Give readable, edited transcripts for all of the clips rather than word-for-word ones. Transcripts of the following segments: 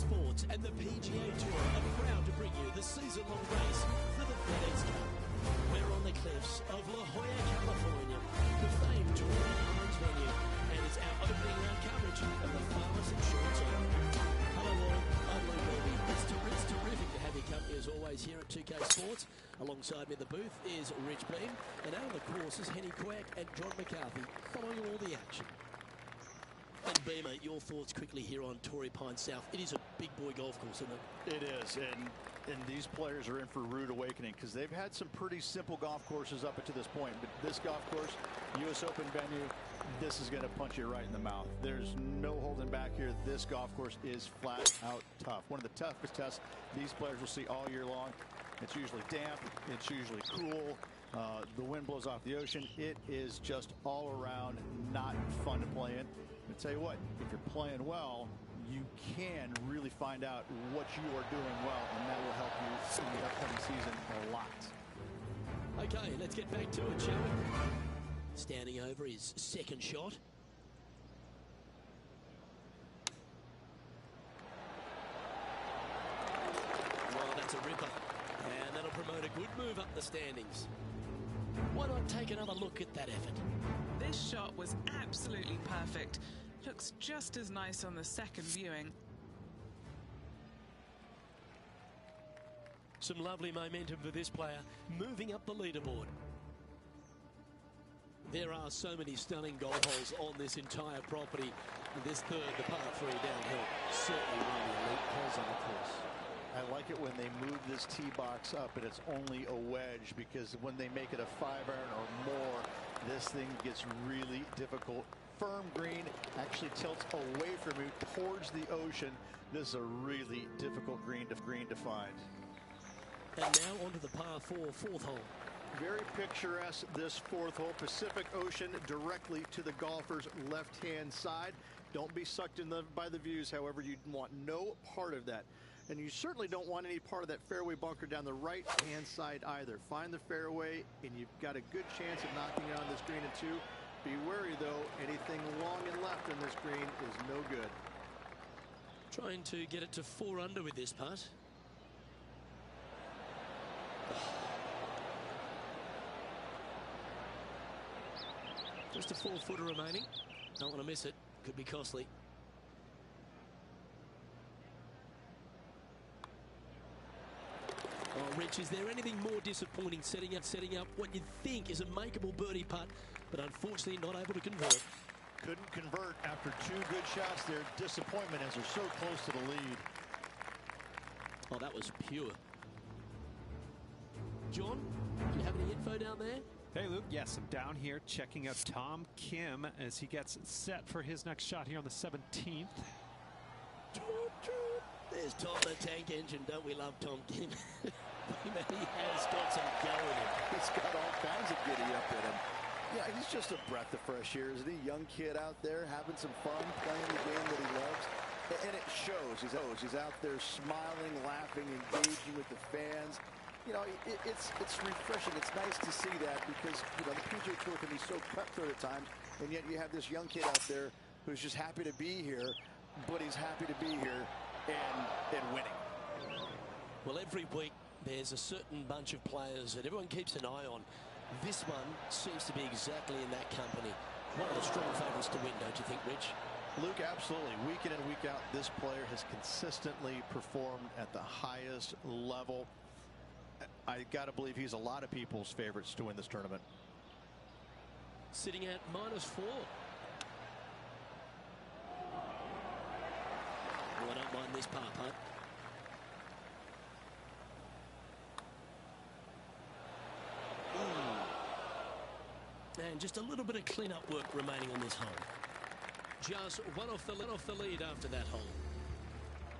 Sports and the PGA Tour are proud to bring you the season-long race for the PGA Scrub. We're on the cliffs of La Jolla, California, the famed Torrey Pines venue, and it's our opening round coverage of the Farmers Insurance Open. Hello all, I'm Lou Levy. It's terrific to have your company as always here at 2K Sports. Alongside me in the booth is Rich Beam, and out on the course is Henny Quack and John McCarthy following all the action. And Beamer, your thoughts quickly here on Torrey Pines South. It is a big boy golf course, isn't it? It is, and these players are in for a rude awakening because they've had some pretty simple golf courses up to this point. But this golf course, U.S. Open venue, this is going to punch you right in the mouth. There's no holding back here. This golf course is flat out tough. One of the toughest tests these players will see all year long. It's usually damp. It's usually cool. The wind blows off the ocean. It is just all around not fun to play in. But tell you what, if you're playing well, you can really find out what you are doing well, and that will help you in the upcoming season a lot. Okay, let's get back to it, shall we? Standing over his second shot. Well, that's a ripper. And that'll promote a good move up the standings. Why not take another look at that effort? This shot was absolutely perfect. Looks just as nice on the second viewing. Some lovely momentum for this player, moving up the leaderboard. There are so many stunning golf holes on this entire property. And this third, the par 3 downhill, certainly one of the elite holes on the course. I like it when they move this tee box up and it's only a wedge, because when they make it a 5-iron or more, this thing gets really difficult. Firm green actually tilts away from you towards the ocean. This is a really difficult green to find. And now onto the par 4 fourth hole. Very picturesque, this fourth hole. Pacific Ocean directly to the golfer's left-hand side. Don't be sucked in by the views, however. You want no part of that. And you certainly don't want any part of that fairway bunker down the right-hand side either. Find the fairway, and you've got a good chance of knocking it on this green in 2. Be wary, though. Anything long and left on this green is no good. Trying to get it to 4 under with this putt. Just a 4-footer remaining. Don't want to miss it. Could be costly. Oh, Rich, is there anything more disappointing setting up what you think is a makeable birdie putt, but unfortunately not able to convert? Couldn't convert after 2 good shots there. Disappointment as they're so close to the lead. Oh, that was pure. John, do you have any info down there? Hey, Luke. Yes, I'm down here checking out Tom Kim as he gets set for his next shot here on the 17th. There's Tom the Tank Engine. Don't we love Tom Kim? He has got some go in him. He's got all kinds of giddy up in him. Yeah, he's just a breath of fresh air, isn't he? Young kid out there having some fun, playing the game that he loves. And it shows. He's out there smiling, laughing, engaging with the fans. You know, it's refreshing. It's nice to see that, because, you know, the PGA Tour can be so cutthroat at times, and yet you have this young kid out there who's just happy to be here, but he's happy to be here and winning. Well, every week there's a certain bunch of players that everyone keeps an eye on. This one seems to be exactly in that company. One of the strong favourites to win, don't you think, Rich? Luke, absolutely. Week in and week out, this player has consistently performed at the highest level. I got to believe he's a lot of people's favorites to win this tournament. Sitting at -4. Well, I don't mind this par putt. And just a little bit of clean-up work remaining on this hole. Just one off the lead after that hole.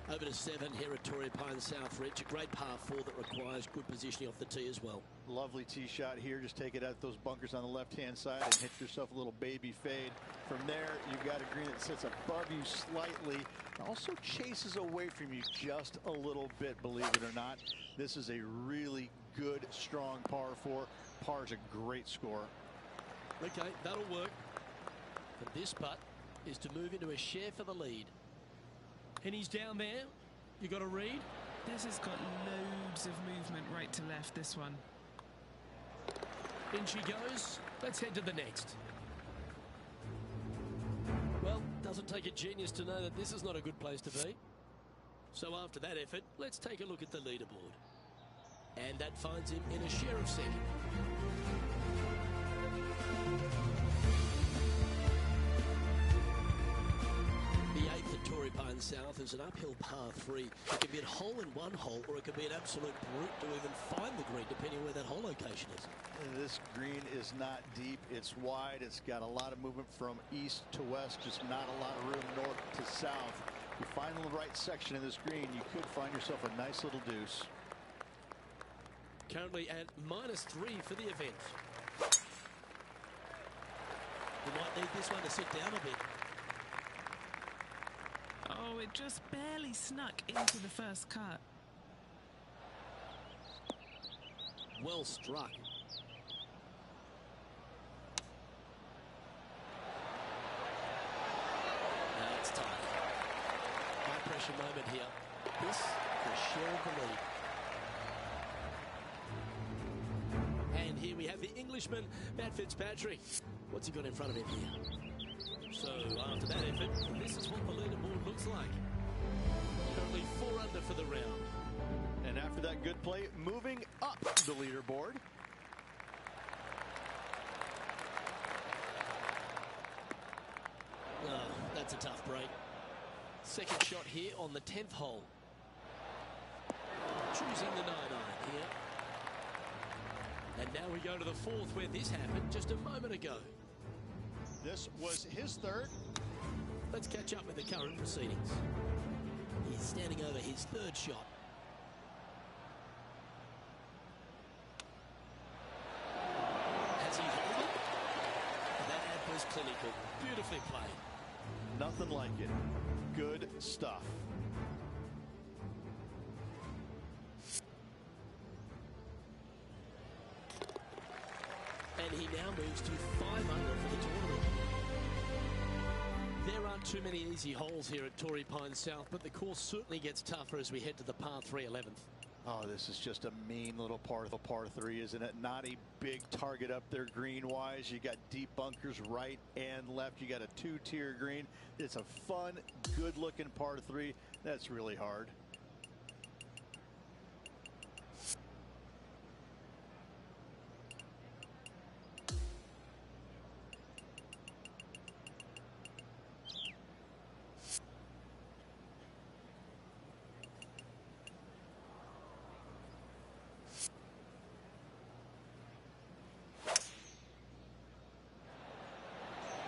Over to 7 here at Torrey Pines South, Rich. A great par 4 that requires good positioning off the tee as well. Lovely tee shot here. Just take it out those bunkers on the left-hand side and hit yourself a little baby fade. From there, you've got a green that sits above you slightly. Also chases away from you just a little bit, believe it or not. This is a really good, strong par 4. Par is a great score. Okay, that'll work. And this putt is to move into a share for the lead. And he's down there You got a read? This has got loads of movement right to left, this one. In she goes. Let's head to the next. Well, doesn't take a genius to know that this is not a good place to be. So after that effort, let's take a look at the leaderboard. And that finds him in a share of second. The 8th at Torrey Pines South is an uphill par 3. It can be a hole in one hole, or it can be an absolute brute to even find the green, depending on where that hole location is. This green is not deep. It's wide. It's got a lot of movement from east to west, just not a lot of room north to south. You find the right section of this green, you could find yourself a nice little deuce. Currently at -3 for the event. You might need this one to sit down a bit. Oh, it just barely snuck into the first cut. Well struck. Now it's tight. High pressure moment here. This is share of the lead. And here we have the Englishman, Matt Fitzpatrick. What's he got in front of him here? So after that effort, this is what the leaderboard looks like. Currently 4 under for the round. And after that good play, moving up the leaderboard. Oh, that's a tough break. Second shot here on the 10th hole. Choosing the 9-iron here. And now we go to the 4th, where this happened just a moment ago. This was his third. Let's catch up with the current proceedings. He's standing over his 3rd shot. Has he hold it? That ad was clinical. Beautifully played. Nothing like it. Good stuff. And he now moves to 5 under for the tournament. There aren't too many easy holes here at Torrey Pines South, but the course certainly gets tougher as we head to the par 3 11th. Oh, this is just a mean little par 3, isn't it? Not a big target up there green-wise. You got deep bunkers right and left. You got a 2-tier green. It's a fun, good-looking par 3. That's really hard.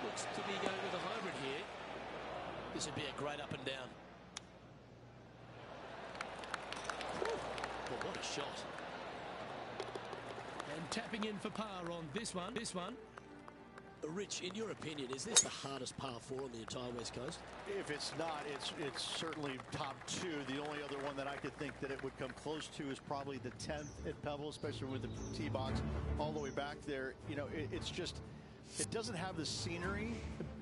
Looks to be going with a hybrid here. This would be a great up and down. Whew. Well, what a shot. And tapping in for par on this one. Rich, in your opinion, is this the hardest par 4 on the entire West Coast? If it's not, it's certainly top 2. The only other one that I could think that it would come close to is probably the 10th at Pebble, especially with the tee box all the way back there. You know, it's just, it doesn't have the scenery,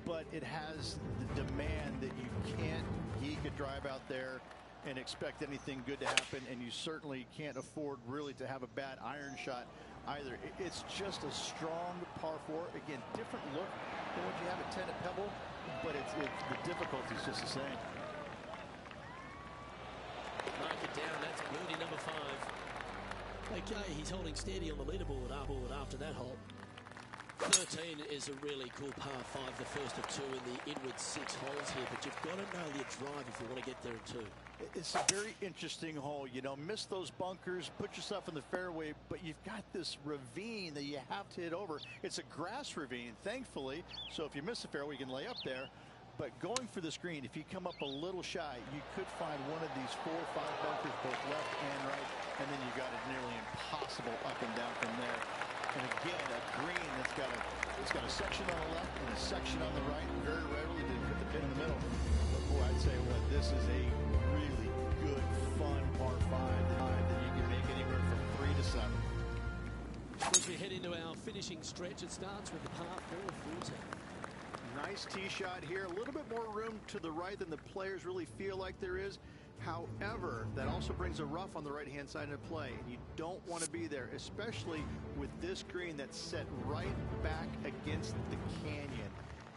but it has the demand that you can't geek a drive out there and expect anything good to happen, and you certainly can't afford really to have a bad iron shot either. It's just a strong par 4. Again, different look than what you have at 10 at Pebble, but the difficulty is just the same. Mark it down. That's birdie number 5. Okay, he's holding steady on the leaderboard after that hole. 13 is a really cool par 5, the first of 2 in the inward 6 holes here, but you've got to nail your drive if you want to get there in 2. It's a very interesting hole. You know, miss those bunkers, put yourself in the fairway, but you've got this ravine that you have to hit over. It's a grass ravine, thankfully, so if you miss the fairway, you can lay up there. But going for the screen, if you come up a little shy, you could find one of these 4 or 5 bunkers, both left and right, and then you got it nearly impossible up and down from there. And again, a green that's got a section on the left and a section on the right. Very rarely do you put the pin in the middle. But boy, I'd say what, this is a really good, fun par 5 that you can make anywhere from 3 to 7. As we head into our finishing stretch, it starts with the par 4 14. Nice tee shot here. A little bit more room to the right than the players really feel like there is. However, that also brings a rough on the right-hand side of play, and you don't want to be there, especially with this green that's set right back against the canyon.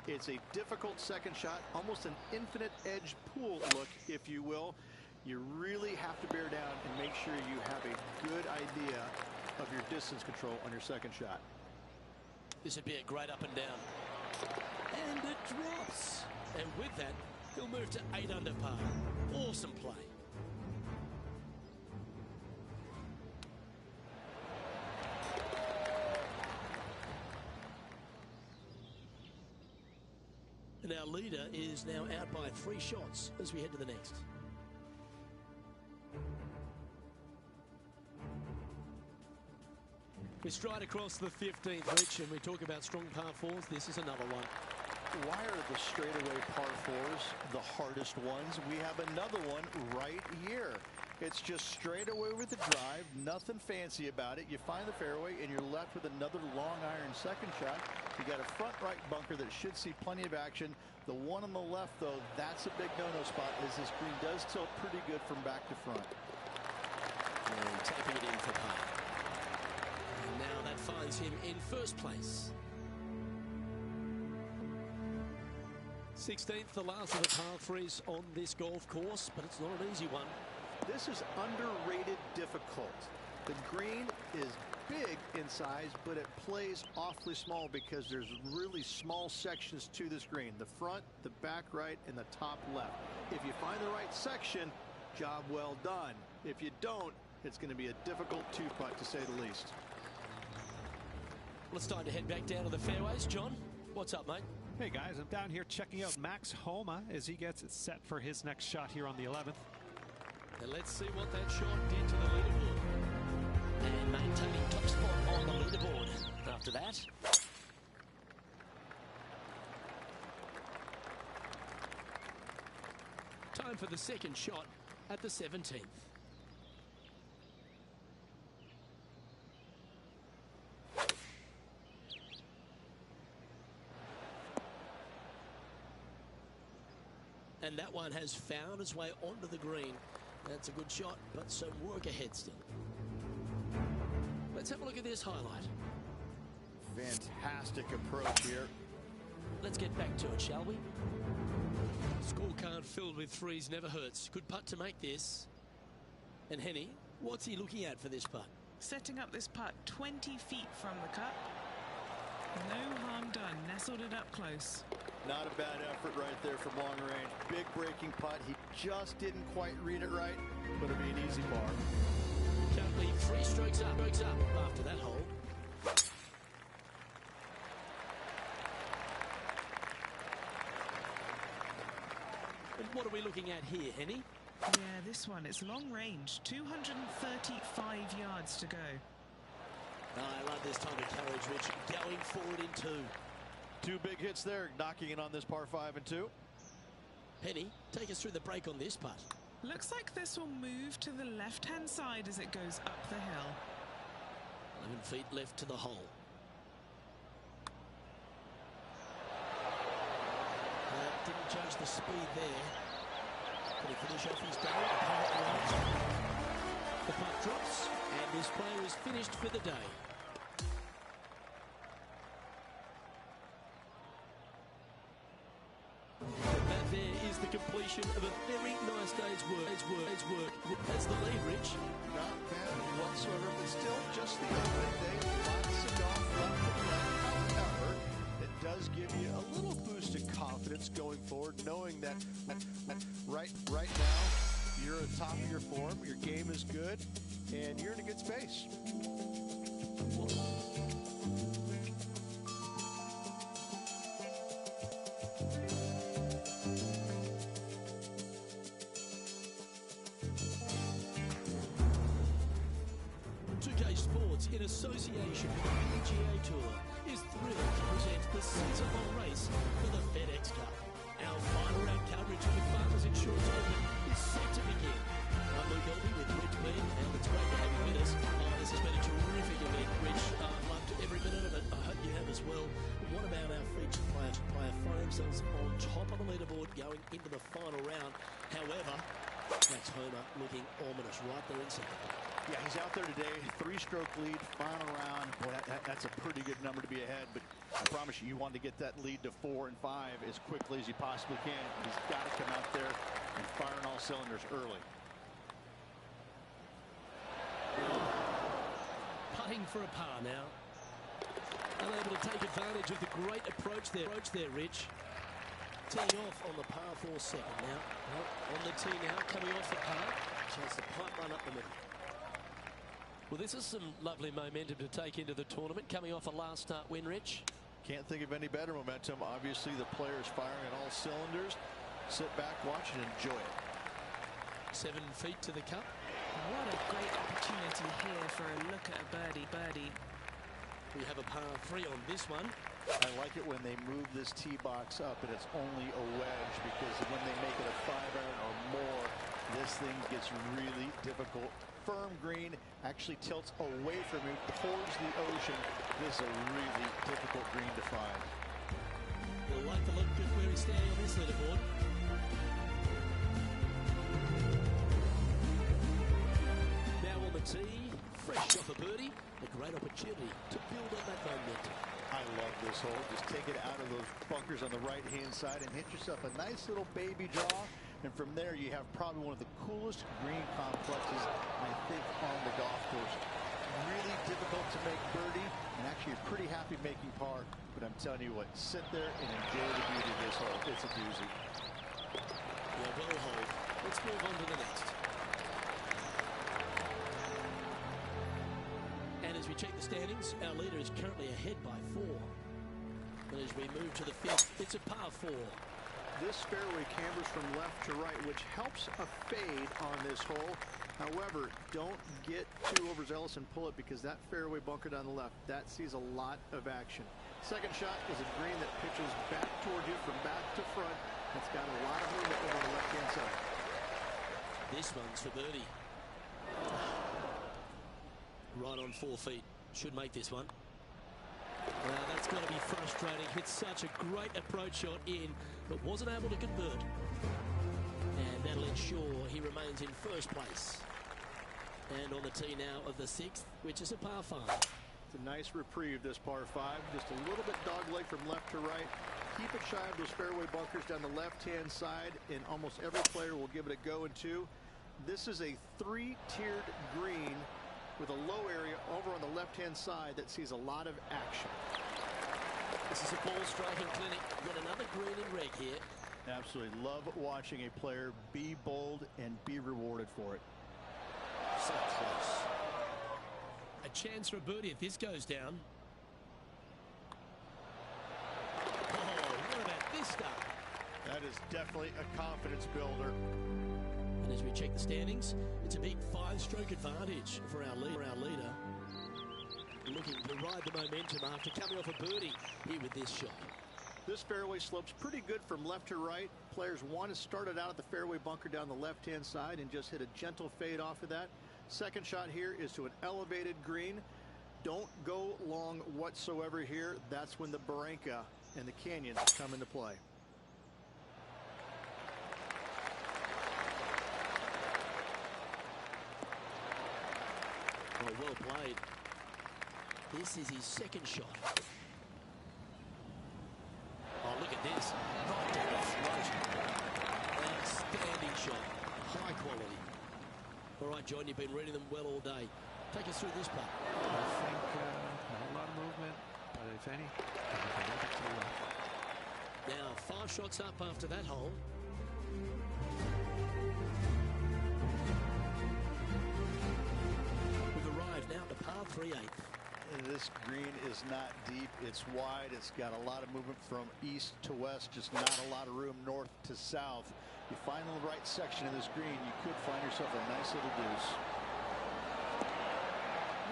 It's a difficult second shot, almost an infinite edge pool look, if you will. You really have to bear down and make sure you have a good idea of your distance control on your second shot. This would be a great up and down. And it drops. And with that, he'll move to 8 under par. Awesome play. And our leader is now out by 3 shots as we head to the next. We stride across the 15th reach, and we talk about strong par fours. This is another one. Why are the straightaway par fours the hardest ones? We have another one right here. It's just straight away with the drive, nothing fancy about it. You find the fairway, and you're left with another long iron second shot. You got a front right bunker that should see plenty of action. The one on the left, though, that's a big no-no spot, as this green does tilt pretty good from back to front. And tapping it in for par. And now that finds him in first place. 16th, the last of the par threes on this golf course, but it's not an easy one. This is underrated difficult. The green is big in size, but it plays awfully small because there's really small sections to this green. The front, the back right, and the top left. If you find the right section, job well done. If you don't, it's going to be a difficult two-putt to say the least. Well, it's time to head back down to the fairways. John, what's up, mate? Hey guys, I'm down here checking out Max Homa as he gets it set for his next shot here on the 11th. And let's see what that shot did to the leaderboard. And maintaining top spot on the leaderboard after that. Time for the second shot at the 17th. And that one has found its way onto the green. That's a good shot, but some work ahead still. Let's have a look at this highlight. Fantastic approach here. Let's get back to it, shall we? Scorecard filled with threes never hurts. Good putt to make this. And Henny, what's he looking at for this putt? Setting up this putt 20 feet from the cup. No harm done. Nestled it up close. Not a bad effort right there from long range. Big breaking putt. He just didn't quite read it right, but it'll be an easy par. Currently 3 strokes up after that hole. And what are we looking at here, Henny? Yeah, this one, it's long range. 235 yards to go. I love this type of carriage, Rich. Going forward in 2. 2 big hits there, knocking it on this par 5 and 2. Penny, take us through the break on this putt. Looks like this will move to the left-hand side as it goes up the hill. 11 feet left to the hole. Didn't judge the speed there. Can he finish off his day? The putt drops, and this player is finished for the day. That there is the completion of a very nice day's work. That's the lead, Rich. Not bad whatsoever, but still just the opening day. Lots of golf left to play. However, it does give you a little boost of confidence going forward, knowing that right now you're at the top of your form, your game is good, and you're in a good space. Sports, in association with the PGA Tour, is thrilled to present the season-long race for the FedEx Cup. Our final round coverage of the Farmers Insurance Open is set to begin. I'm Luke Elby with Rich Bean, and it's great to have you with us. This has been a terrific event, Rich. Loved every minute of it. I hope you have as well. What about our featured players? Find themselves on top of the leaderboard going into the final round. However, That's Homer looking ominous right there in second. Yeah, he's out there today. 3-stroke lead, final round. Boy, that's a pretty good number to be ahead. But I promise you, you want to get that lead to 4 and 5 as quickly as you possibly can. He's got to come out there and fire on all cylinders early. Putting for a par now. Unable to take advantage of the great approach there, Rich. Teeing off on the par 4 second now. Well, on the tee now, coming off the par. Chance to pipe one up the middle. Well, this is some lovely momentum to take into the tournament, coming off a last start win, Rich. Can't think of any better momentum. Obviously, the players firing on all cylinders. Sit back, watch, and enjoy it. 7 feet to the cup. What a great opportunity here for a look at a birdie. We have a par 3 on this one. I like it when they move this tee box up and it's only a wedge, because when they make it a 5-iron or more, this thing gets really difficult. Firm green, actually tilts away from you towards the ocean. This is a really difficult green to find. We'll like the look of where he's standing on this leaderboard. Now on the tee, fresh off a birdie, a great opportunity to build on that momentum. I love this hole. Just take it out of those bunkers on the right-hand side and hit yourself a nice little baby draw. And from there, you have probably one of the coolest green complexes, I think, on the golf course. Really difficult to make birdie, and actually you're pretty happy making par. But I'm telling you what, sit there and enjoy the beauty of this hole. It's a doozy. Yeah, well hold. Let's move on to the next. And as we check the standings, our leader is currently ahead by 4. And as we move to the 5th, it's a par 4. This fairway cambers from left to right, which helps a fade on this hole. However, don't get too overzealous and pull it, because that fairway bunker down the left, that sees a lot of action. Second shot is a green that pitches back toward you from back to front. It's got a lot of movement over the left-hand side. This one's for birdie. Right on 4 feet. Should make this one. Now that's got to be frustrating. Hit such a great approach shot in, but wasn't able to convert. And that'll ensure he remains in first place. And on the tee now of the 6th, which is a par 5. It's a nice reprieve, this par 5. Just a little bit dogleg from left to right. Keep it shy of those fairway bunkers down the left-hand side, and almost every player will give it a go in 2. This is a 3-tiered green with a low area over on the left-hand side that sees a lot of action. This is a ball striking clinic. Got another green and red here. Absolutely love watching a player be bold and be rewarded for it. So close. A chance for a birdie if this goes down. Oh, what about this start? That is definitely a confidence builder. And as we check the standings, it's a big 5-stroke advantage for our leader. Looking to ride the momentum after coming off a birdie here with this shot. This fairway slopes pretty good from left to right. Players want to start it out at the fairway bunker down the left-hand side and just hit a gentle fade off of that. Second shot here is to an elevated green. Don't go long whatsoever here. That's when the barranca and the canyons come into play. Oh, well played. This is his second shot. Oh, look at this. Right down the throat. Outstanding shot. High quality. All right, John, you've been reading them well all day. Take us through this part. I think not a lot of movement, but if any, everything to the left. Now, 5 shots up after that hole. We've arrived now to par 3/8. This green is not deep. It's wide. It's got a lot of movement from east to west, just not a lot of room north to south. You find the right section of this green, you could find yourself a nice little deuce.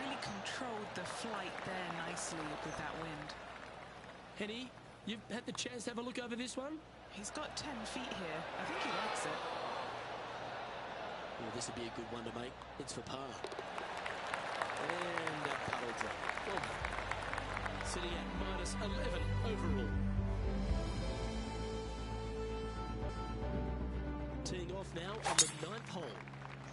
Really controlled the flight there nicely with that wind. Henny, you've had the chance to have a look over this one? He's got 10 feet here. I think he likes it. Well, this would be a good one to make. It's for par. And a puddle drop. Well done. Sitting at -11 overall. teeing off now on the 9th hole.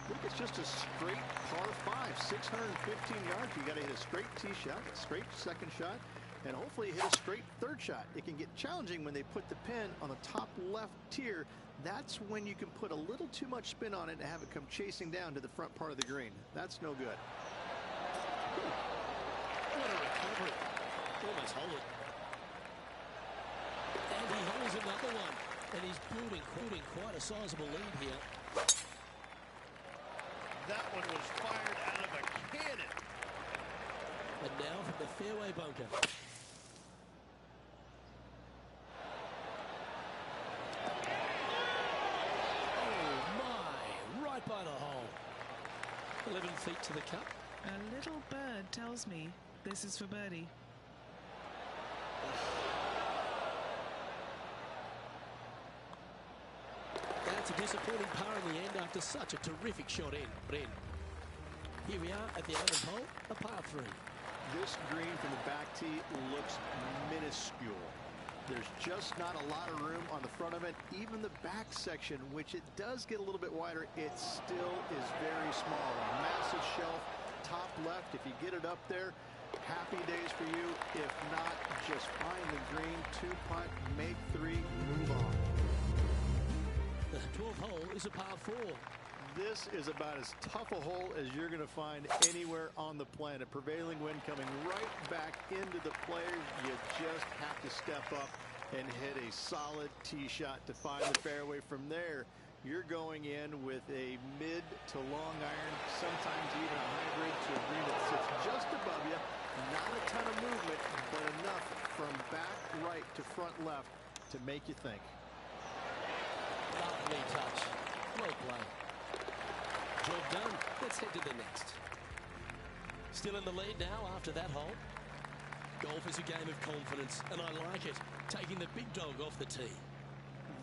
Look, it's just a straight par 5, 615 yards. You got to hit a straight tee shot, a straight second shot, and hopefully hit a straight third shot. It can get challenging when they put the pin on the top left tier. That's when you can put a little too much spin on it and have it come chasing down to the front part of the green. That's no good. What a recovery. Almost hold it. And he holds another one. And he's building quite a sizable lead here. That one was fired out of a cannon. And now from the fairway bunker. Oh my, right by the hole. 11 feet to the cup. A little bird tells me this is for birdie. That's a disappointing par in the end after such a terrific shot in. Here we are at the 11th hole, a par 3. This green from the back tee looks minuscule. There's just not a lot of room on the front of it. Even the back section, which it does get a little bit wider, it still is very small. A massive shelf, top left. If you get it up there, happy days for you. If not, just find the green, 2-putt, make 3, move on. The 12th hole is a par 4. This is about as tough a hole as you're going to find anywhere on the planet. Prevailing wind coming right back into the players. You just have to step up and hit a solid tee shot to find the fairway. From there, you're going in with a mid to long iron, sometimes even a hybrid, to a green that sits just above you. Not a ton of movement, but enough from back right to front left to make you think. Lovely touch. Well played. Job done. Let's head to the next. Still in the lead now after that hole. Golf is a game of confidence, and I like it. Taking the big dog off the tee.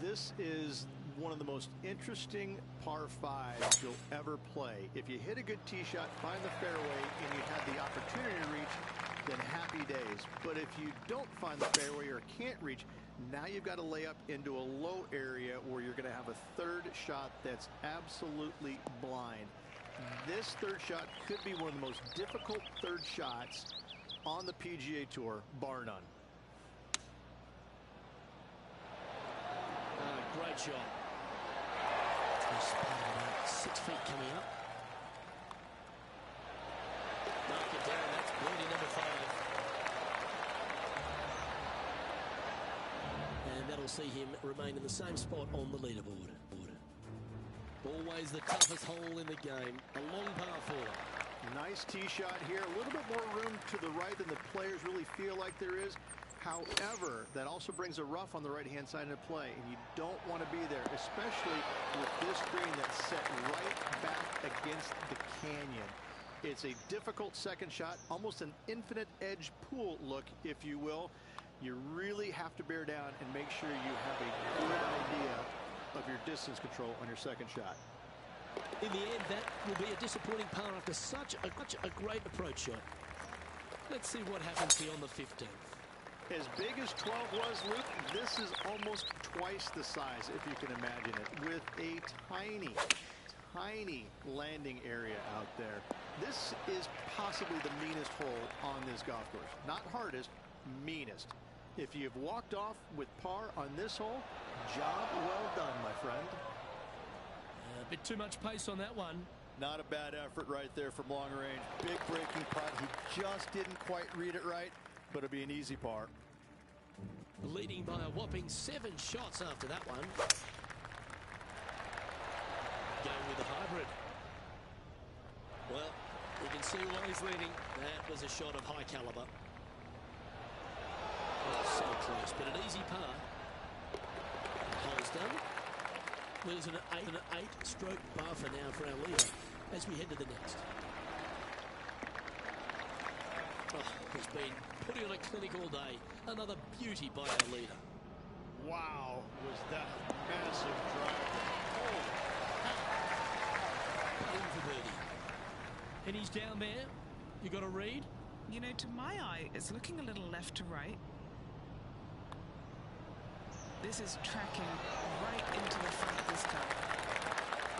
This is one of the most interesting par 5s you'll ever play. If you hit a good tee shot, find the fairway, and you have the opportunity to reach, then happy days. But if you don't find the fairway or can't reach, now you've got to lay up into a low area where you're going to have a third shot that's absolutely blind. This third shot could be one of the most difficult third shots on the PGA Tour, bar none. Great shot. He's about 6 feet coming up. Mark it down. That's birdie number 5. And that'll see him remain in the same spot on the leaderboard. Always the toughest hole in the game. A long par 4. Nice tee shot here. A little bit more room to the right than the players really feel like there is. However, that also brings a rough on the right-hand side into play, and you don't want to be there, especially with this green that's set right back against the canyon. It's a difficult second shot, almost an infinite edge pool look, if you will. You really have to bear down and make sure you have a good idea of your distance control on your second shot. In the end, that will be a disappointing par after such a great approach shot. Let's see what happens here on the 15th. As big as 12 was, Luke, this is almost twice the size, if you can imagine it, with a tiny landing area out there. This is possibly the meanest hole on this golf course. Not hardest, meanest. If you've walked off with par on this hole, job well done, my friend. A bit too much pace on that one. Not a bad effort right there from long range. Big breaking putt. He just didn't quite read it right, but it'll be an easy par. Leading by a whopping 7 shots after that one. Going with the hybrid. Well, you can see why he's leading. That was a shot of high caliber. So close, but an easy par. Hole's done. There's an 8-stroke bar for now for our leader as we head to the next. Oh, he's been putting on a clinic all day. Another beauty by our leader. Wow, was that massive drive. In for birdie. And he's down there. You got to read? You know, to my eye, it's looking a little left to right. This is tracking right into the front of this cup.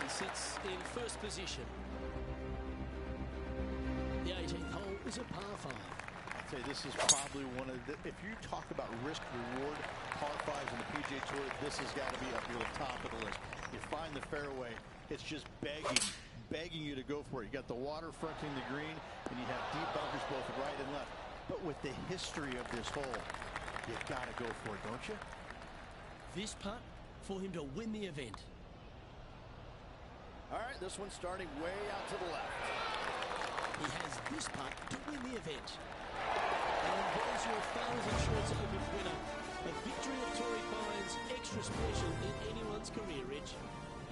sits in first position. The 18th hole is a par 5. I'd say this is probably one of the, if you talk about risk reward par 5s in the PGA Tour, this has got to be up near the top of the list. You find the fairway, it's just begging you to go for it. You got the water fronting the green, and you have deep bunkers both right and left. But with the history of this hole, you got to go for it, don't you? This putt for him to win the event. All right, this one's starting way out to the left. He has this putt to win the event. And there's your Farmers Insurance Open winner. A victory at Torrey Pines, extra special in anyone's career, Rich.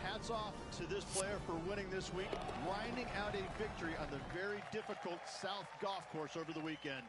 Hats off to this player for winning this week, grinding out a victory on the very difficult South Golf Course over the weekend.